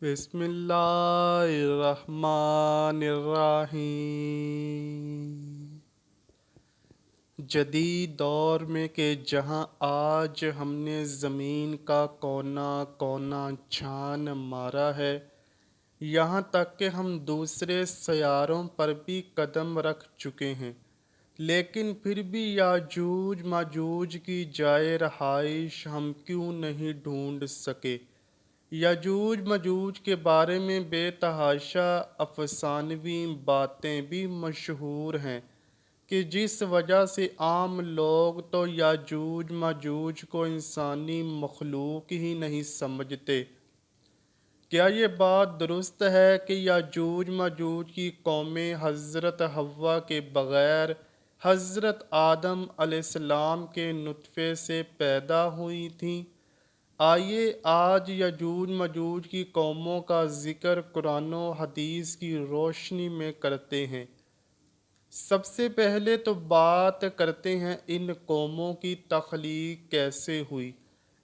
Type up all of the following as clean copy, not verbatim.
بسم اللہ الرحمن الرحیم۔ جدید دور میں کہ جہاں آج ہم نے زمین کا کونا کونا چھان مارا ہے، یہاں تک کہ ہم دوسرے سیاروں پر بھی قدم رکھ چکے ہیں، لیکن پھر بھی یاجوج ماجوج کی جائے رہائش ہم کیوں نہیں ڈھونڈ سکے؟ یاجوج ماجوج کے بارے میں بے تحاشا افسانوی باتیں بھی مشہور ہیں کہ جس وجہ سے عام لوگ تو یاجوج ماجوج کو انسانی مخلوق ہی نہیں سمجھتے۔ کیا یہ بات درست ہے کہ یاجوج ماجوج کی قومیں حضرت حوا کے بغیر حضرت آدم علیہ السلام کے نطفے سے پیدا ہوئی تھیں؟ آئیے آج یاجوج ماجوج کی قوموں کا ذکر قرآن و حدیث کی روشنی میں کرتے ہیں۔ سب سے پہلے تو بات کرتے ہیں ان قوموں کی تخلیق کیسے ہوئی۔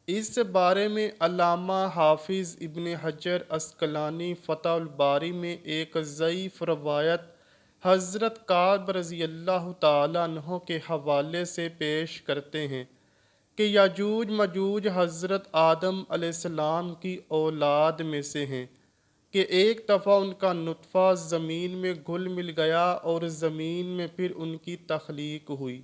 اس بارے میں علامہ حافظ ابن حجر عسقلانی فتح الباری میں ایک ضعیف روایت حضرت کعب رضی اللہ تعالیٰ عنہ کے حوالے سے پیش کرتے ہیں کہ یاجوج ماجوج حضرت آدم علیہ السلام کی اولاد میں سے ہیں کہ ایک دفعہ ان کا نطفہ زمین میں گھل مل گیا اور زمین میں پھر ان کی تخلیق ہوئی۔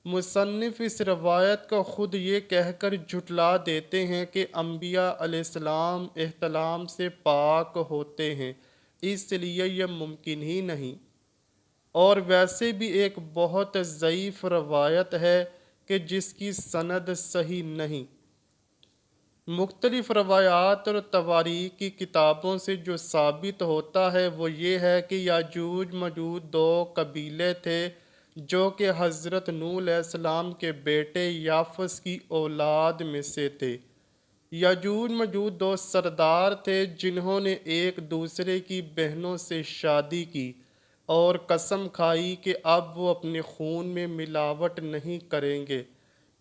مصنف اس روایت کو خود یہ کہہ کر جھٹلا دیتے ہیں کہ انبیاء علیہ السلام احتلام سے پاک ہوتے ہیں، اس لیے یہ ممکن ہی نہیں۔ اور ویسے بھی ایک بہت ضعیف روایت ہے کہ جس کی سند صحیح نہیں۔ مختلف روایات اور تواریخ کی کتابوں سے جو ثابت ہوتا ہے وہ یہ ہے کہ یاجوج ماجوج دو قبیلے تھے جو کہ حضرت نوح علیہ السلام کے بیٹے یافس کی اولاد میں سے تھے۔ یاجوج ماجوج دو سردار تھے جنہوں نے ایک دوسرے کی بہنوں سے شادی کی اور قسم کھائی کہ اب وہ اپنے خون میں ملاوٹ نہیں کریں گے،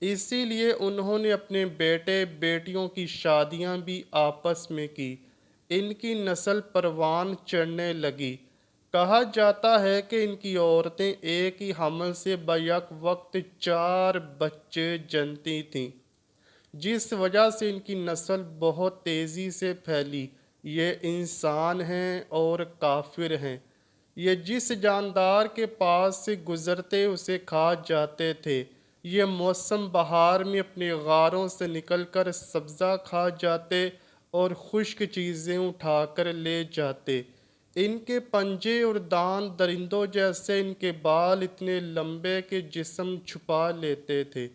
اسی لیے انہوں نے اپنے بیٹے بیٹیوں کی شادیاں بھی آپس میں کی۔ ان کی نسل پروان چڑھنے لگی۔ کہا جاتا ہے کہ ان کی عورتیں ایک ہی حمل سے بیک وقت 4 بچے جنتی تھیں، جس وجہ سے ان کی نسل بہت تیزی سے پھیلی۔ یہ انسان ہیں اور کافر ہیں۔ یہ جس جاندار کے پاس سے گزرتے اسے کھا جاتے تھے۔ یہ موسم بہار میں اپنے غاروں سے نکل کر سبزہ کھا جاتے اور خشک چیزیں اٹھا کر لے جاتے۔ ان کے پنجے اور دانت درندوں جیسے، ان کے بال اتنے لمبے کہ جسم چھپا لیتے تھے۔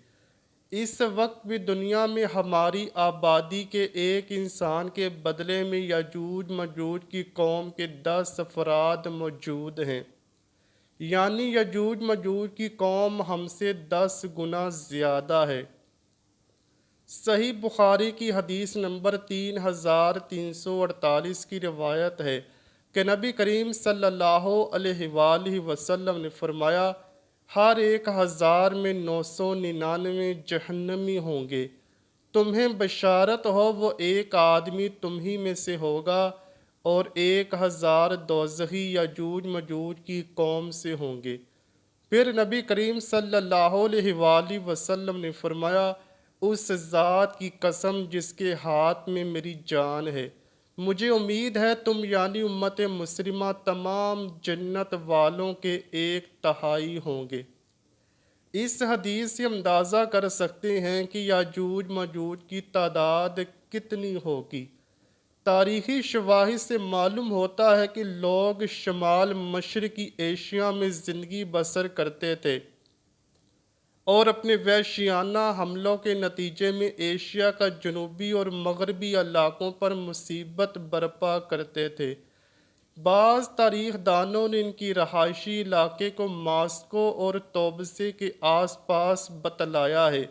اس وقت بھی دنیا میں ہماری آبادی کے ایک انسان کے بدلے میں یاجوج ماجوج کی قوم کے 10 افراد موجود ہیں، یعنی یاجوج ماجوج کی قوم ہم سے 10 گنا زیادہ ہے۔ صحیح بخاری کی حدیث نمبر 3348 کی روایت ہے کہ نبی کریم صلی اللہ علیہ وآلہ وسلم نے فرمایا، ہر 1000 میں 999 جہنمی ہوں گے۔ تمہیں بشارت ہو، وہ ایک آدمی تم ہی میں سے ہوگا اور 1000 دوزخی یاجوج ماجوج کی قوم سے ہوں گے۔ پھر نبی کریم صلی اللہ علیہ وآلہ وسلم نے فرمایا، اس ذات کی قسم جس کے ہاتھ میں میری جان ہے، مجھے امید ہے تم یعنی امت مسلمہ تمام جنت والوں کے 1/3 ہوں گے۔ اس حدیث سے اندازہ کر سکتے ہیں کہ یاجوج ماجوج کی تعداد کتنی ہوگی۔ تاریخی شواہد سے معلوم ہوتا ہے کہ لوگ شمال مشرقی ایشیا میں زندگی بسر کرتے تھے اور اپنے وحشیانہ حملوں کے نتیجے میں ایشیا کا جنوبی اور مغربی علاقوں پر مصیبت برپا کرتے تھے۔ بعض تاریخ دانوں نے ان کی رہائشی علاقے کو ماسکو اور توبسے کے آس پاس بتلایا ہے،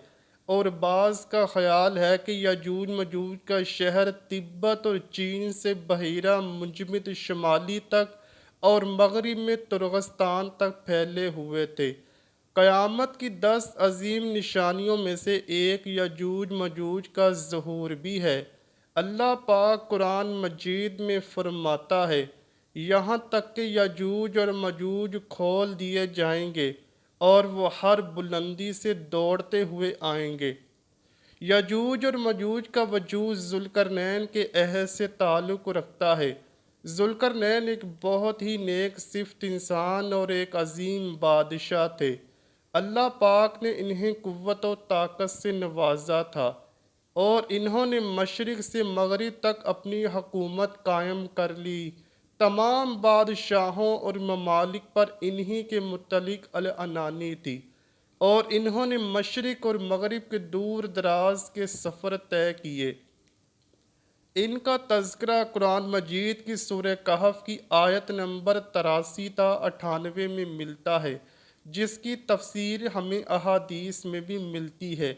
اور بعض کا خیال ہے کہ یاجوج ماجوج کا شہر تبت اور چین سے بحیرہ منجمد شمالی تک اور مغرب میں ترغستان تک پھیلے ہوئے تھے۔ قیامت کی 10 عظیم نشانیوں میں سے ایک یاجوج ماجوج کا ظہور بھی ہے۔ اللہ پاک قرآن مجید میں فرماتا ہے، یہاں تک کہ یجوج اور مجوج کھول دیے جائیں گے اور وہ ہر بلندی سے دوڑتے ہوئے آئیں گے۔ یجوج اور مجوج کا وجود ذوالقرنین کے عہد سے تعلق رکھتا ہے۔ ذوالقرنین ایک بہت ہی نیک صفت انسان اور ایک عظیم بادشاہ تھے۔ اللہ پاک نے انہیں قوت و طاقت سے نوازا تھا اور انہوں نے مشرق سے مغرب تک اپنی حکومت قائم کر لی۔ تمام بادشاہوں اور ممالک پر انہی کے متعلق العنانی تھی اور انہوں نے مشرق اور مغرب کے دور دراز کے سفر طے کیے۔ ان کا تذکرہ قرآن مجید کی سورہ کہف کی آیت نمبر 83 تا 98 میں ملتا ہے، جس کی تفسیر ہمیں احادیث میں بھی ملتی ہے۔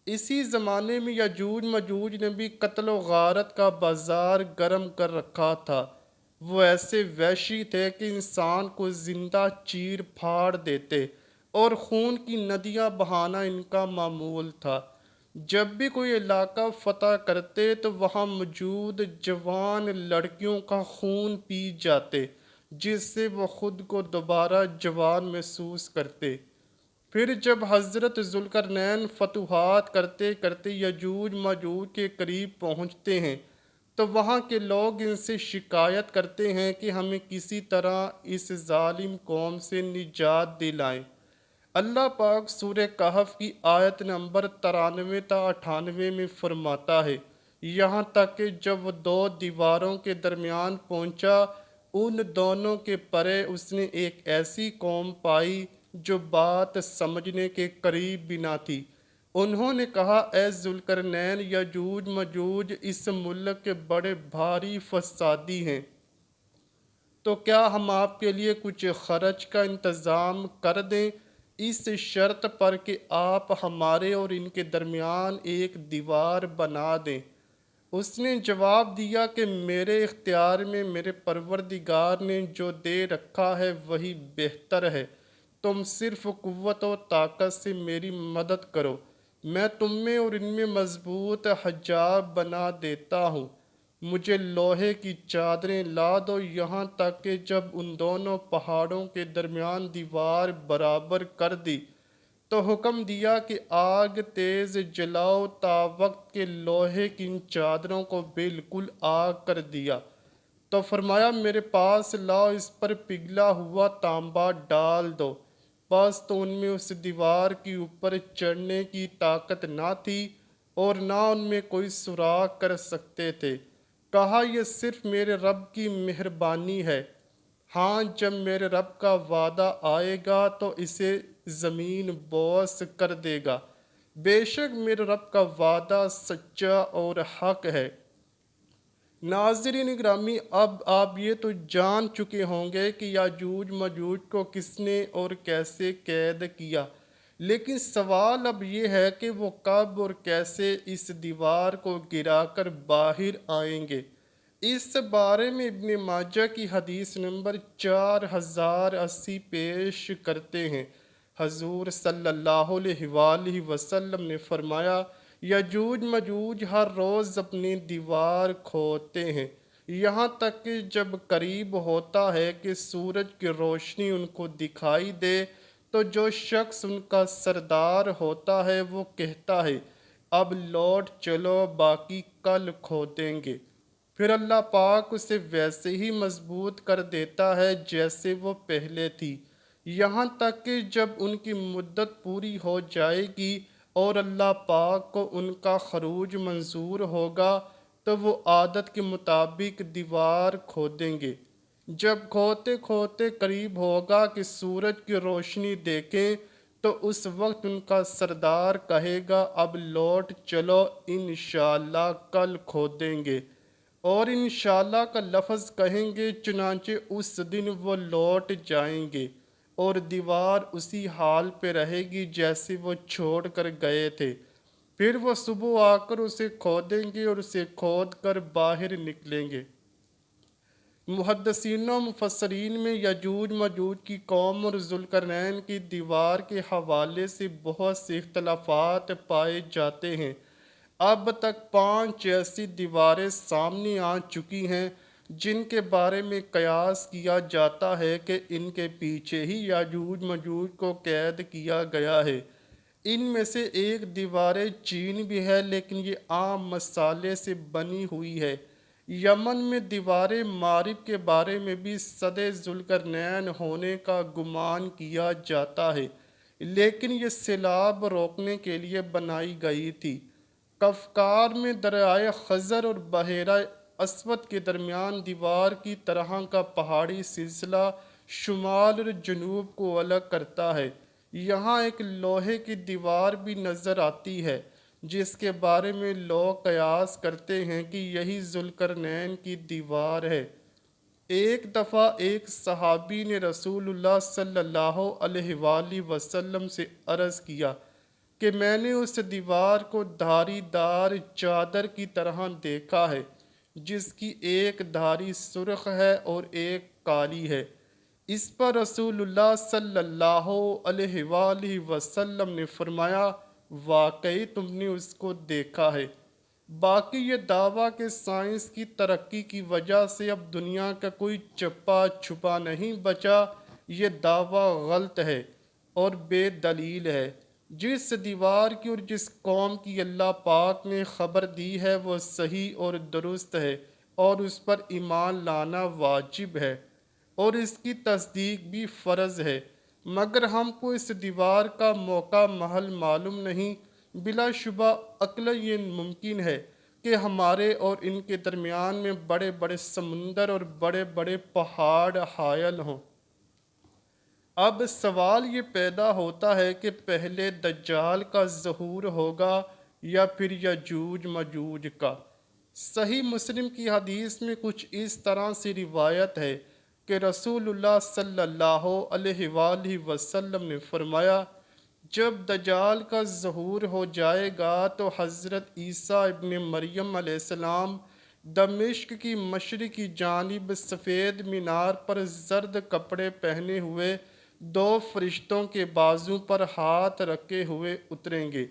اسی زمانے میں یجوج مجوج نے بھی قتل و غارت کا بازار گرم کر رکھا تھا۔ وہ ایسے وحشی تھے کہ انسان کو زندہ چیر پھاڑ دیتے اور خون کی ندیاں بہانا ان کا معمول تھا۔ جب بھی کوئی علاقہ فتح کرتے تو وہاں موجود جوان لڑکیوں کا خون پی جاتے، جس سے وہ خود کو دوبارہ جوان محسوس کرتے۔ پھر جب حضرت ذوالقرنین فتوحات کرتے کرتے یجوج ماجوج کے قریب پہنچتے ہیں تو وہاں کے لوگ ان سے شکایت کرتے ہیں کہ ہمیں کسی طرح اس ظالم قوم سے نجات دلائیں۔ اللہ پاک سورہ کہف کی آیت نمبر 93 تا 98 میں فرماتا ہے، یہاں تک کہ جب وہ دو دیواروں کے درمیان پہنچا، ان دونوں کے پرے اس نے ایک ایسی قوم پائی جو بات سمجھنے کے قریب بھی نہ تھی۔ انہوں نے کہا، اے ذوالقرنین، یجوج مجوج اس ملک کے بڑے بھاری فسادی ہیں، تو کیا ہم آپ کے لیے کچھ خرچ کا انتظام کر دیں، اس شرط پر کہ آپ ہمارے اور ان کے درمیان ایک دیوار بنا دیں۔ اس نے جواب دیا کہ میرے اختیار میں میرے پروردگار نے جو دے رکھا ہے وہی بہتر ہے، تم صرف قوت و طاقت سے میری مدد کرو، میں تم میں اور ان میں مضبوط حجاب بنا دیتا ہوں۔ مجھے لوہے کی چادریں لا دو، یہاں تک کہ جب ان دونوں پہاڑوں کے درمیان دیوار برابر کر دی تو حکم دیا کہ آگ تیز جلاؤ، تا وقت کے لوہے کی ان چادروں کو بالکل آگ کر دیا۔ تو فرمایا، میرے پاس لاؤ، اس پر پگھلا ہوا تانبا ڈال دو۔ بس تو ان میں اس دیوار کے اوپر چڑھنے کی طاقت نہ تھی اور نہ ان میں کوئی سوراخ کر سکتے تھے۔ کہا، یہ صرف میرے رب کی مہربانی ہے۔ ہاں، جب میرے رب کا وعدہ آئے گا تو اسے زمین بوس کر دے گا۔ بے شک میرے رب کا وعدہ سچا اور حق ہے۔ ناظرین گرامی، اب آپ یہ تو جان چکے ہوں گے کہ یاجوج ماجوج کو کس نے اور کیسے قید کیا، لیکن سوال اب یہ ہے کہ وہ کب اور کیسے اس دیوار کو گرا کر باہر آئیں گے۔ اس بارے میں ابن ماجہ کی حدیث نمبر 4080 پیش کرتے ہیں۔ حضور صلی اللہ علیہ وآلہ وسلم نے فرمایا، یجوج مجوج ہر روز اپنی دیوار کھودتے ہیں، یہاں تک کہ جب قریب ہوتا ہے کہ سورج کی روشنی ان کو دکھائی دے تو جو شخص ان کا سردار ہوتا ہے وہ کہتا ہے، اب لوٹ چلو، باقی کل کھودیں گے۔ پھر اللہ پاک اسے ویسے ہی مضبوط کر دیتا ہے جیسے وہ پہلے تھی، یہاں تک کہ جب ان کی مدت پوری ہو جائے گی اور اللہ پاک کو ان کا خروج منظور ہوگا تو وہ عادت کے مطابق دیوار کھودیں گے۔ جب کھودتے کھودتے قریب ہوگا کہ سورج کی روشنی دیکھیں تو اس وقت ان کا سردار کہے گا، اب لوٹ چلو، انشاءاللہ کل کھودیں گے، اور انشاءاللہ کا لفظ کہیں گے، چنانچہ اس دن وہ لوٹ جائیں گے اور دیوار اسی حال پہ رہے گی جیسے وہ چھوڑ کر گئے تھے۔ پھر وہ صبح آ کر اسے کھودیں گے اور اسے کھود کر باہر نکلیں گے۔ محدثین و مفسرین میں یجوج مجوج کی قوم اور ذوالقرنین کی دیوار کے حوالے سے بہت سے اختلافات پائے جاتے ہیں۔ اب تک 5 ایسی دیواریں سامنے آ چکی ہیں جن کے بارے میں قیاس کیا جاتا ہے کہ ان کے پیچھے ہی یاجوج ماجوج کو قید کیا گیا ہے۔ ان میں سے ایک دیوار چین بھی ہے، لیکن یہ عام مسالے سے بنی ہوئی ہے۔ یمن میں دیوار مارب کے بارے میں بھی صد ذوالقرنین ہونے کا گمان کیا جاتا ہے، لیکن یہ سیلاب روکنے کے لیے بنائی گئی تھی۔ کفکار میں دریائے خزر اور بحیرہ اسود کے درمیان دیوار کی طرح کا پہاڑی سلسلہ شمال اور جنوب کو الگ کرتا ہے۔ یہاں ایک لوہے کی دیوار بھی نظر آتی ہے جس کے بارے میں لوگ قیاس کرتے ہیں کہ یہی ذوالقرنین کی دیوار ہے۔ ایک دفعہ ایک صحابی نے رسول اللہ صلی اللہ علیہ وآلہ وسلم سے عرض کیا کہ میں نے اس دیوار کو دھاری دار چادر کی طرح دیکھا ہے جس کی ایک دھاری سرخ ہے اور ایک کالی ہے۔ اس پر رسول اللہ صلی اللہ علیہ وآلہ وسلم نے فرمایا، واقعی تم نے اس کو دیکھا ہے۔ باقی یہ دعویٰ کہ سائنس کی ترقی کی وجہ سے اب دنیا کا کوئی چپا چھپا نہیں بچا، یہ دعویٰ غلط ہے اور بے دلیل ہے۔ جس دیوار کی اور جس قوم کی اللہ پاک نے خبر دی ہے وہ صحیح اور درست ہے اور اس پر ایمان لانا واجب ہے اور اس کی تصدیق بھی فرض ہے، مگر ہم کو اس دیوار کا موقع محل معلوم نہیں۔ بلا شبہ عقلاً یہ ممکن ہے کہ ہمارے اور ان کے درمیان میں بڑے بڑے سمندر اور بڑے بڑے پہاڑ حائل ہوں۔ اب سوال یہ پیدا ہوتا ہے کہ پہلے دجال کا ظہور ہوگا یا پھر یجوج مجوج کا۔ صحیح مسلم کی حدیث میں کچھ اس طرح سے روایت ہے کہ رسول اللہ صلی اللہ علیہ وآلہ وسلم نے فرمایا، جب دجال کا ظہور ہو جائے گا تو حضرت عیسیٰ ابن مریم علیہ السلام دمشق کی مشرقی جانب سفید مینار پر زرد کپڑے پہنے ہوئے 2 فرشتوں کے بازو پر ہاتھ رکھے ہوئے اتریں گے۔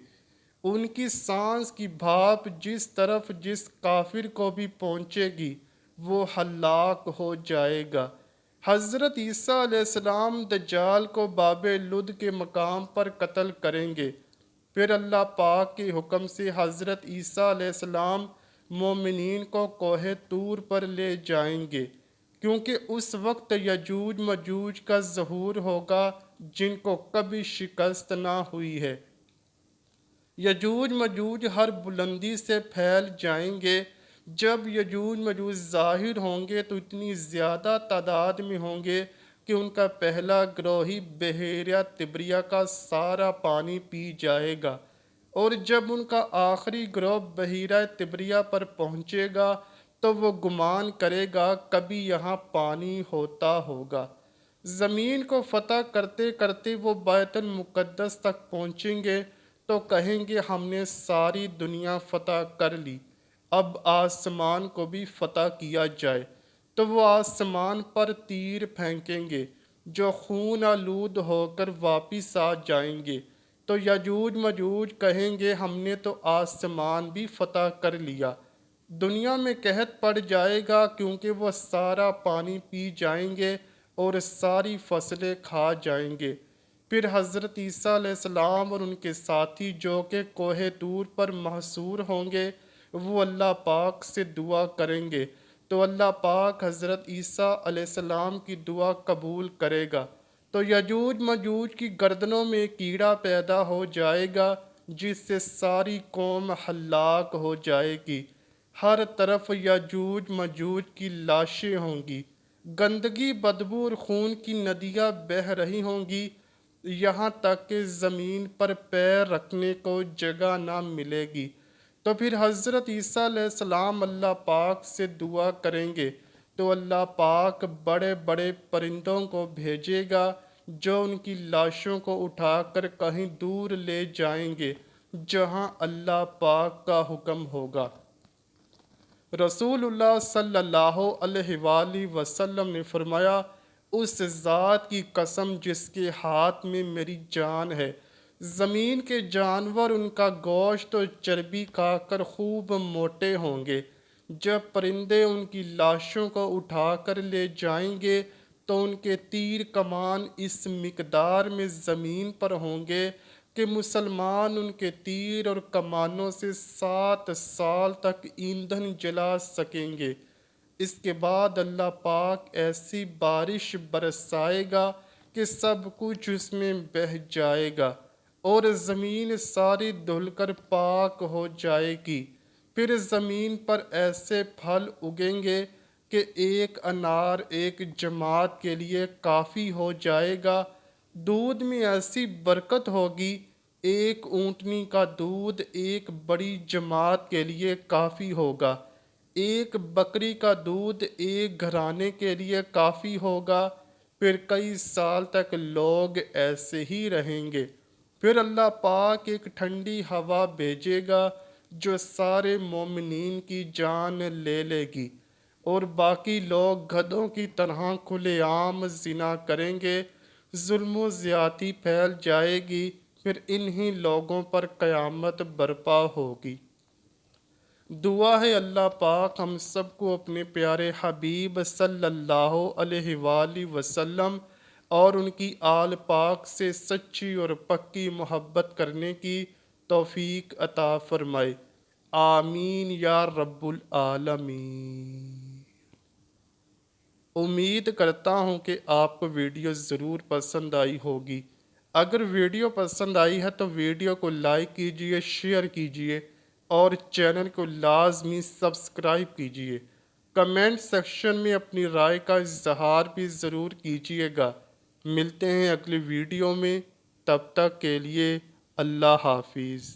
ان کی سانس کی بھاپ جس طرف جس کافر کو بھی پہنچے گی وہ ہلاک ہو جائے گا۔ حضرت عیسیٰ علیہ السلام دجال کو باب لد کے مقام پر قتل کریں گے۔ پھر اللہ پاک کے حکم سے حضرت عیسیٰ علیہ السلام مومنین کو کوہ طور پر لے جائیں گے، کیونکہ اس وقت یجوج مجوج کا ظہور ہوگا جن کو کبھی شکست نہ ہوئی ہے۔ یجوج مجوج ہر بلندی سے پھیل جائیں گے۔ جب یجوج مجوج ظاہر ہوں گے تو اتنی زیادہ تعداد میں ہوں گے کہ ان کا پہلا گروہ ہی بحیرہ طبریہ کا سارا پانی پی جائے گا، اور جب ان کا آخری گروہ بحیرہ طبریہ پر پہنچے گا تو وہ گمان کرے گا کبھی یہاں پانی ہوتا ہوگا۔ زمین کو فتح کرتے کرتے وہ بیت المقدس تک پہنچیں گے تو کہیں گے ہم نے ساری دنیا فتح کر لی، اب آسمان کو بھی فتح کیا جائے۔ تو وہ آسمان پر تیر پھینکیں گے جو خون آلود ہو کر واپس آ جائیں گے، تو یجوج مجوج کہیں گے ہم نے تو آسمان بھی فتح کر لیا۔ دنیا میں قحط پڑ جائے گا کیونکہ وہ سارا پانی پی جائیں گے اور ساری فصلیں کھا جائیں گے۔ پھر حضرت عیسیٰ علیہ السلام اور ان کے ساتھی جو کہ کوہ طور پر محصور ہوں گے وہ اللہ پاک سے دعا کریں گے، تو اللہ پاک حضرت عیسیٰ علیہ السلام کی دعا قبول کرے گا، تو یجوج مجوج کی گردنوں میں ایک کیڑا پیدا ہو جائے گا جس سے ساری قوم ہلاک ہو جائے گی۔ ہر طرف یجوج مجوج کی لاشیں ہوں گی، گندگی، بدبو اور خون کی ندیاں بہہ رہی ہوں گی، یہاں تک کہ زمین پر پیر رکھنے کو جگہ نہ ملے گی۔ تو پھر حضرت عیسیٰ علیہ السلام اللہ پاک سے دعا کریں گے تو اللہ پاک بڑے بڑے پرندوں کو بھیجے گا جو ان کی لاشوں کو اٹھا کر کہیں دور لے جائیں گے جہاں اللہ پاک کا حکم ہوگا۔ رسول اللہ صلی اللہ علیہ وآلہ وسلم نے فرمایا، اس ذات کی قسم جس کے ہاتھ میں میری جان ہے، زمین کے جانور ان کا گوشت اور چربی کھا کر خوب موٹے ہوں گے۔ جب پرندے ان کی لاشوں کو اٹھا کر لے جائیں گے تو ان کے تیر کمان اس مقدار میں زمین پر ہوں گے کہ مسلمان ان کے تیر اور کمانوں سے 7 سال تک ایندھن جلا سکیں گے۔ اس کے بعد اللہ پاک ایسی بارش برسائے گا کہ سب کچھ اس میں بہہ جائے گا اور زمین ساری دھل کر پاک ہو جائے گی۔ پھر زمین پر ایسے پھل اگیں گے کہ ایک انار ایک جماعت کے لیے کافی ہو جائے گا۔ دودھ میں ایسی برکت ہوگی، ایک اونٹنی کا دودھ ایک بڑی جماعت کے لیے کافی ہوگا۔ ایک بکری کا دودھ ایک گھرانے کے لیے کافی ہوگا۔ پھر کئی سال تک لوگ ایسے ہی رہیں گے۔ پھر اللہ پاک ایک ٹھنڈی ہوا بھیجے گا جو سارے مومنین کی جان لے لے گی، اور باقی لوگ گدھوں کی طرح کھلے عام زنا کریں گے۔ ظلم و زیادتی پھیل جائے گی، پھر انہی لوگوں پر قیامت برپا ہوگی۔ دعا ہے اللہ پاک ہم سب کو اپنے پیارے حبیب صلی اللہ علیہ وآلہ وسلم اور ان کی آل پاک سے سچی اور پکی محبت کرنے کی توفیق عطا فرمائے۔ آمین یا رب العالمین۔ امید کرتا ہوں کہ آپ کو ویڈیو ضرور پسند آئی ہوگی۔ اگر ویڈیو پسند آئی ہے تو ویڈیو کو لائک کیجئے، شیئر کیجئے اور چینل کو لازمی سبسکرائب کیجئے۔ کمنٹ سیکشن میں اپنی رائے کا اظہار بھی ضرور کیجئے گا۔ ملتے ہیں اگلی ویڈیو میں، تب تک کے لیے اللہ حافظ۔